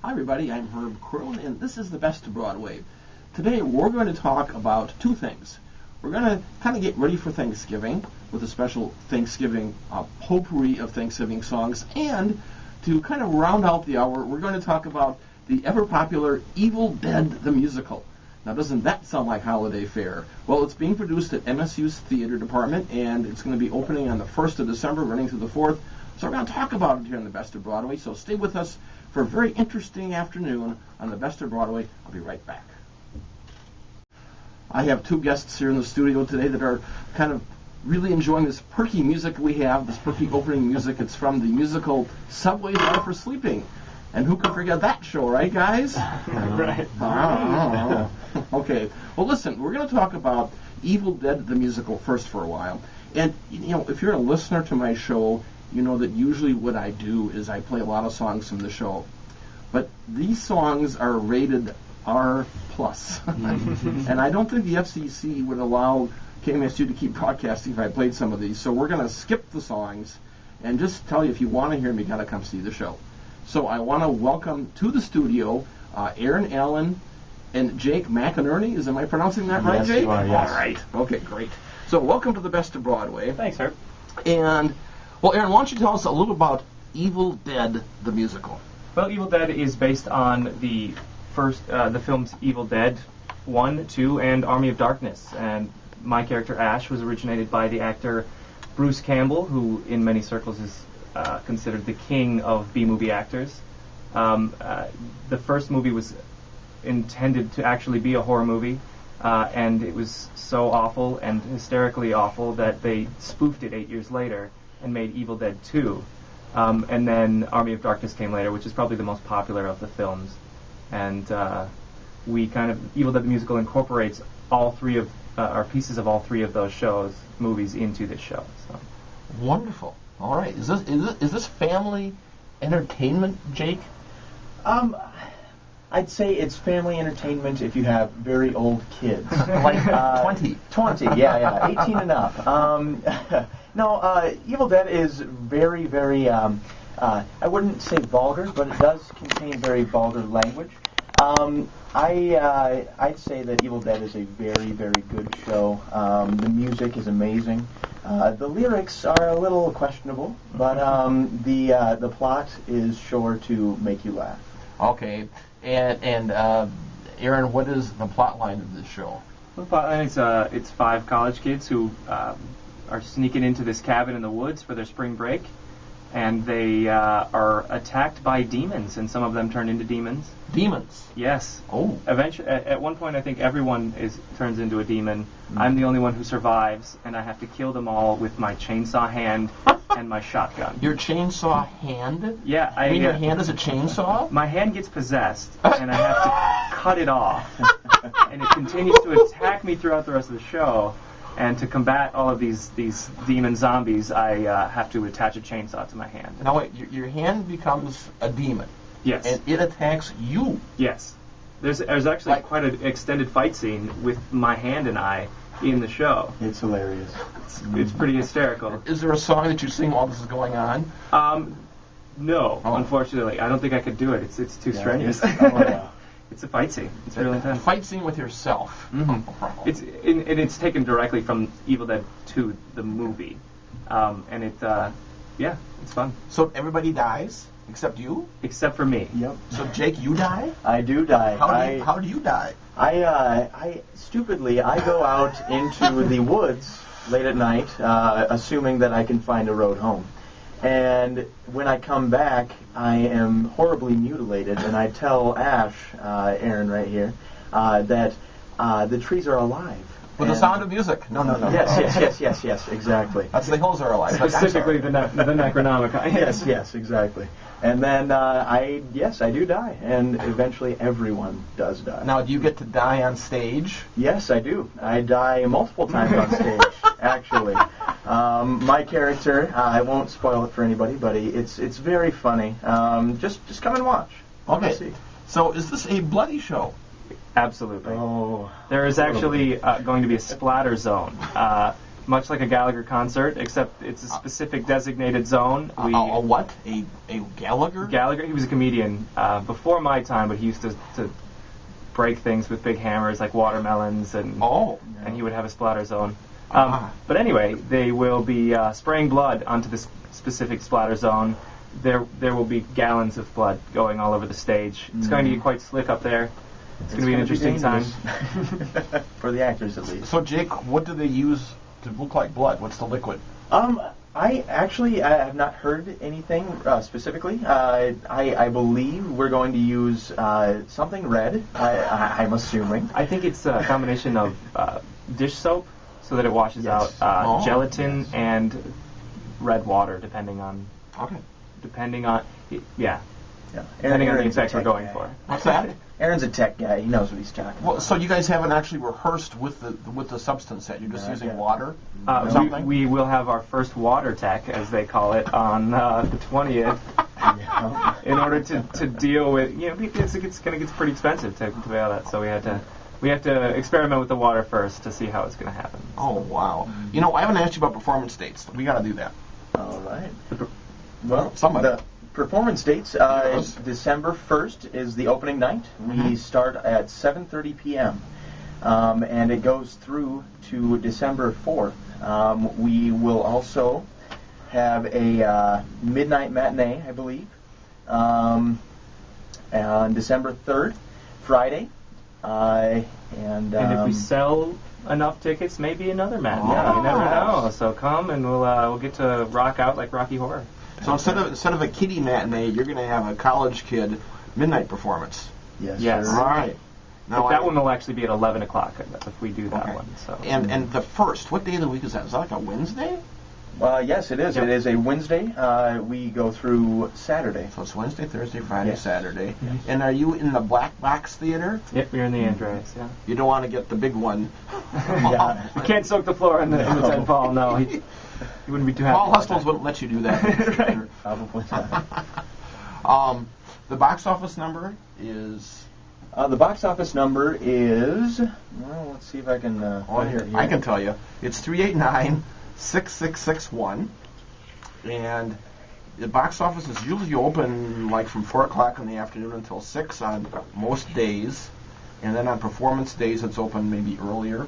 Hi everybody, I'm Herb Kroon, and this is the Best of Broadway. Today we're going to talk about two things. We're going to kind of get ready for Thanksgiving with a special Thanksgiving potpourri of Thanksgiving songs, and to kind of round out the hour, we're going to talk about the ever-popular Evil Dead the Musical. Now, doesn't that sound like holiday fare? Well, it's being produced at MSU's theater department, and it's going to be opening on the 1st of December, running through the 4th. So we're going to talk about it here in the Best of Broadway, so stay with us for a very interesting afternoon on the Best of Broadway. I'll be right back. I have two guests here in the studio today that are kind of really enjoying this perky music we have, this perky opening music. It's from the musical Subways Are for Sleeping. And who can forget that show, right, guys? Right. Okay. Well, listen, we're going to talk about Evil Dead the Musical first for a while. And, you know, if you're a listener to my show, you know that usually what I do is I play a lot of songs from the show. But these songs are rated R+. And I don't think the FCC would allow KMSU to keep broadcasting if I played some of these. So we're going to skip the songs and just tell you, if you want to hear them, you got to come see the show. So I want to welcome to the studio Aaron Allen and Jake McInerney. Am I pronouncing that right, Yes, Jake? you are, yes. All right. Okay, great. So welcome to the Best of Broadway. Thanks, Herb. And, well, Aaron, why don't you tell us a little about Evil Dead the Musical? Well, Evil Dead is based on the films Evil Dead 1, 2, and Army of Darkness. And my character, Ash, was originated by the actor Bruce Campbell, who in many circles is considered the king of B-movie actors. The first movie was intended to actually be a horror movie, and it was so awful and hysterically awful that they spoofed it 8 years later and made Evil Dead 2. And then Army of Darkness came later, which is probably the most popular of the films. And Evil Dead the Musical incorporates all three of, or pieces of all three of those movies into this show. So. Wonderful. All right. Is this family entertainment, Jake? I'd say it's family entertainment if you have very old kids. Like 20. 20, yeah, 18 and up. No, Evil Dead is very, very, I wouldn't say vulgar, but it does contain very vulgar language. I'd say that Evil Dead is a very, very good show. The music is amazing. The lyrics are a little questionable, but the plot is sure to make you laugh. Okay. And Aaron, what is the plot line of this show? The plot line is it's 5 college kids who are sneaking into this cabin in the woods for their spring break, and they are attacked by demons, and some of them turn into demons. Demons? Yes. Oh. Eventually, at one point, I think everyone turns into a demon. I'm the only one who survives, and I have to kill them all with my chainsaw hand and my shotgun. Your chainsaw hand? Yeah. You mean your hand is a chainsaw? My hand gets possessed, and I have to cut it off. And it continues to attack me throughout the rest of the show. And to combat all of these demon zombies, I have to attach a chainsaw to my hand. Now wait, your hand becomes a demon. Yes. And it attacks you. Yes. There's actually quite an extended fight scene with my hand and I in the show. It's hilarious. It's pretty hysterical. Is there a song that you sing while this is going on? No, unfortunately. I don't think I could do it. It's too strenuous. It's a fight scene. It's really intense. A fight scene with yourself. Mm-hmm. It's taken directly from Evil Dead 2, the movie. And it's fun. So everybody dies except you? Except for me. Yep. So Jake, you die? I do die. How do you die? I stupidly, I go out into the woods late at night, assuming that I can find a road home. And when I come back, I am horribly mutilated, and I tell Ash, Aaron right here, that the trees are alive. With the sound of music. No. Yes, exactly. That's the hills are alive. Specifically the Necronomicon. Yes, exactly. And then, I do die, and eventually everyone does die. Now, do you get to die on stage? Yes, I do. I die multiple times on stage, actually. My character, I won't spoil it for anybody, but it's very funny. Just come and watch. Okay. So is this a bloody show? Absolutely. Oh. There is actually going to be a splatter zone. much like a Gallagher concert, except it's a specific designated zone. A what? A Gallagher? Gallagher, he was a comedian before my time, but he used to break things with big hammers like watermelons, and he would have a splatter zone. But anyway, they will be spraying blood onto this specific splatter zone. There will be gallons of blood going all over the stage. It's going to get quite slick up there. It's going to be an interesting time. For the actors, at least. So, Jake, what do they use to look like blood? What's the liquid? I have not heard anything specifically. I believe we're going to use something red, I'm assuming. I think it's a combination of dish soap, so that it washes out gelatin and red water, depending on... Okay. Depending on the Aaron's effects we're going for. What's that? Aaron's a tech guy. He knows what he's talking about. So you guys haven't actually rehearsed with the substance set. You're just using water? We will have our first water tech, as they call it, on the 20th. In order to deal with, it's going to get pretty expensive to do all that. So we have to experiment with the water first to see how it's going to happen. Oh, wow. I haven't asked you about performance dates. We got to do that. All right. Well, somebody. The performance dates, December 1st is the opening night. We start at 7:30 p.m. And it goes through to December 4th. We will also have a midnight matinee, I believe, on December 3rd, Friday. And if we sell enough tickets, maybe another matinee. You never know. So come and we'll get to rock out like Rocky Horror. So instead of a kiddie matinee, you're going to have a college kid midnight performance. Yes. All right. Now that one will actually be at 11 o'clock if we do that one. So. And the first, what day of the week is that? Is that like a Wednesday? Yes, it is. Yep. It is a Wednesday. We go through Saturday. So it's Wednesday, Thursday, Friday, Saturday. Yes. And are you in the Black Box Theater? Yep, we're in the Andreas, You don't want to get the big one. You can't soak the floor in the tent, Paul. No, he wouldn't be too happy. Paul Hustles wouldn't let you do that. Right. Probably not. The box office number is... the box office number is... Well, let's see if I can... here. I can tell you. It's 389-6661. And the box office is usually open like from 4 o'clock in the afternoon until 6 on most days. And then on performance days, it's open maybe earlier.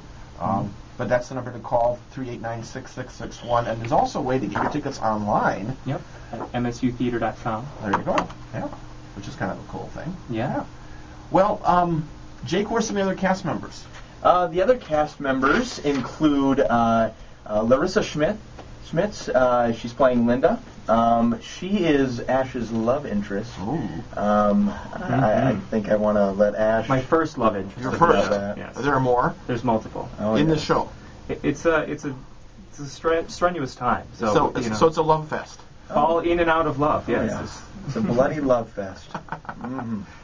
But that's the number to call, 389-6661. And there's also a way to get your tickets online. Yep, at msutheater.com. There you go. Yeah, which is kind of a cool thing. Yeah. Well, Jake, who are some of the other cast members? The other cast members include Larissa Schmitz. She's playing Linda. She is Ash's love interest. I think I want to let Ash... My first love interest. Your first? Yes. Are there more? There's multiple. In the show? It's a strenuous time. So it's a love fest. Fall in and out of love, yes. Yes. It's a bloody love fest.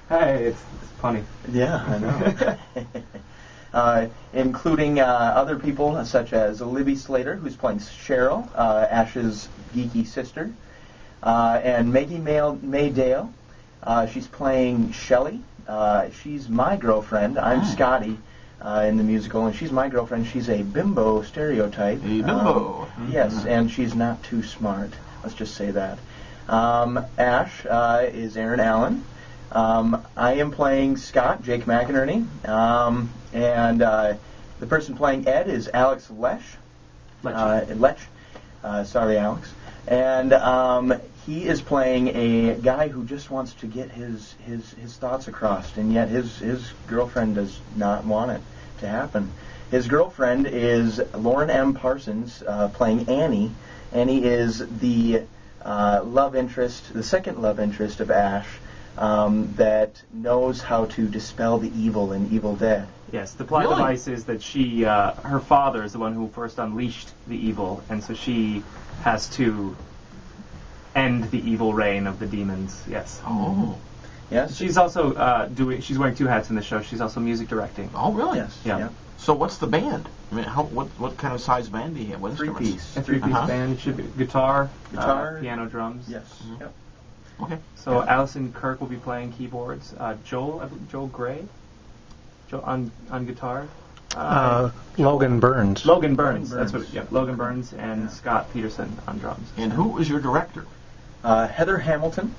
Hey, it's funny. Yeah, I know. Including other people such as Libby Slater, who's playing Cheryl, Ash's geeky sister, and Maggie May Dale. She's playing Shelley. She's my girlfriend. I'm Scotty in the musical, and she's my girlfriend. She's a bimbo stereotype. A bimbo. Yes, and she's not too smart. Let's just say that. Ash is Aaron Allen. I am playing Scott, Jake McInerney. And the person playing Ed is Alex Lech. Sorry, Alex. And he is playing a guy who just wants to get his thoughts across, and yet his girlfriend does not want it to happen. His girlfriend is Lauren M. Parsons, playing Annie. Annie is the love interest, the second love interest of Ash, that knows how to dispel the evil in Evil Dead. Yes, the plot device is that her father is the one who first unleashed the evil, and so she has to end the evil reign of the demons. Yes. Oh. Yes. She's also she's wearing two hats in the show. She's also music directing. Oh, really? Yes. Yeah. So what's the band? I mean, what kind of size band do you have? What Three-piece. A three-piece band. It should be guitar, piano, drums. Yes. Mm-hmm. Yep. Okay. So Allison Kirk will be playing keyboards. Joel Gray, on guitar. Logan Burns. Logan Burns. That's what. Yeah, Logan Burns and Scott Peterson on drums. And who is your director? Heather Hamilton.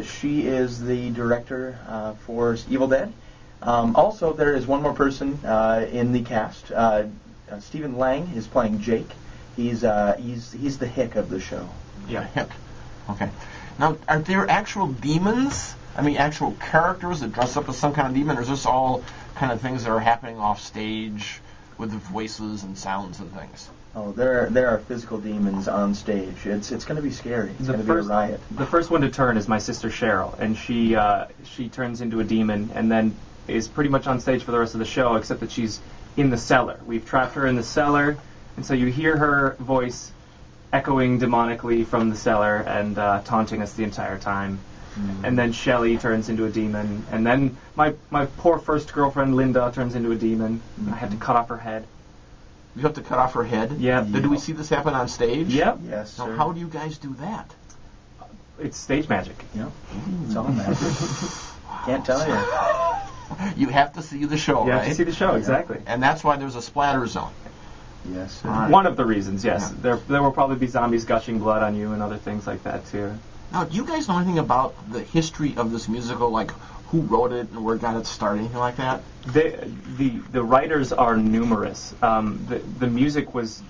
She is the director for Evil Dead. Also, there is one more person in the cast. Stephen Lang is playing Jake. He's the hick of the show. Yeah. Hick. Okay. Now, are there actual demons? I mean, actual characters that dress up as some kind of demon, or is this all kind of things that are happening off stage with the voices and sounds and things? Oh, there are physical demons on stage. It's going to be scary. It's going to be a riot. The first one to turn is my sister Cheryl, and she turns into a demon and then is pretty much on stage for the rest of the show, except that she's in the cellar. We've trapped her in the cellar, and so you hear her voice echoing demonically from the cellar and taunting us the entire time. And then Shelley turns into a demon, and then my poor first girlfriend Linda turns into a demon. I had to cut off her head. You have to cut off her head? Yeah. Did we see this happen on stage? Yep. Yes, Now, sir. how do you guys do that? It's stage magic. Yep. It's all magic. Can't tell you. You have to see the show, You right? have to see the show, exactly. And that's why there's a splatter zone. Yes, sir. One of the reasons, yes. Yeah. There will probably be zombies gushing blood on you and other things like that, too. Now, do you guys know anything about the history of this musical, like who wrote it and where it got its start, anything like that? The writers are numerous. The music was...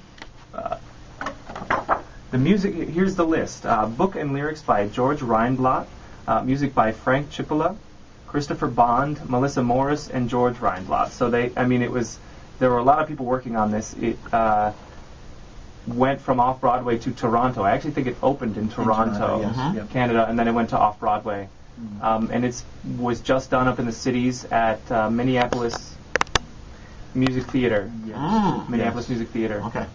the music, here's the list. Book and lyrics by George Reinblatt. Music by Frank Chipola, Christopher Bond, Melissa Morris, and George Reinblatt. So there were a lot of people working on this. It went from off-Broadway to Toronto. I actually think it opened in Toronto, yes. Yep. Canada, and then it went to off-Broadway. And it was just done up in the cities at Minneapolis Music Theater. Yes. Minneapolis Music Theater. Okay.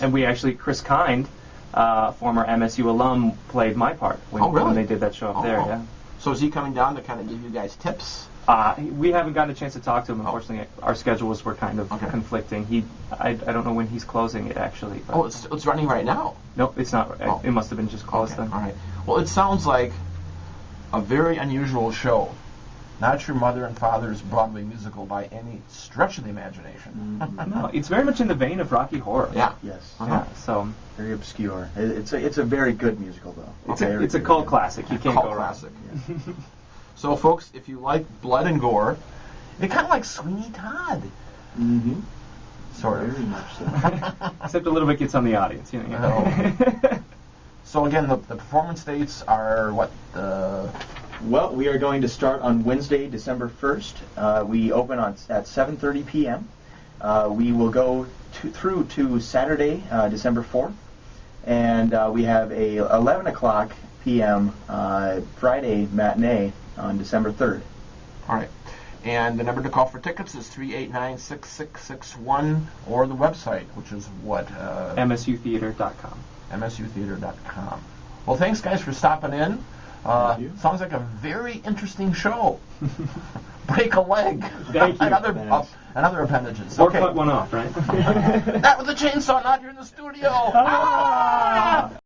And we actually, Chris Kind, former MSU alum, played my part when, Oh, really? when they did that show up there. Oh. Yeah. So is he coming down to kind of give you guys tips? We haven't gotten a chance to talk to him. Unfortunately, our schedules were kind of conflicting. I don't know when he's closing it actually. But Oh, it's running right now. nope, it's not. Oh. It must have been just closed Okay, then. all right. Well, it sounds like a very unusual show. Not your mother and father's Broadway musical by any stretch of the imagination. No, it's very much in the vein of Rocky Horror. Yeah. Yes. Yeah. So Very obscure. It's a very good musical, though. it's a cult classic. You can't Cult go wrong. classic. So, folks, if you like blood and gore, you're kind of like Sweeney Todd. Mm-hmm. Sort of. Very much so. Except a little bit gets on the audience. You know. So, again, the performance dates are what? Well, we are going to start on Wednesday, December 1st. We open at 7:30 p.m. We will go through to Saturday, December 4th. And we have a 11 o'clock p.m. Friday matinee on December 3rd. All right. And the number to call for tickets is 389-6661, or the website, which is what? MSUtheater.com. MSUtheater.com. Well, thanks, guys, for stopping in. Thank you. Sounds like a very interesting show. Break a leg. Thank you. and other appendages. Or Okay. cut one off, right? That was a chainsaw, not here in the studio. Ah!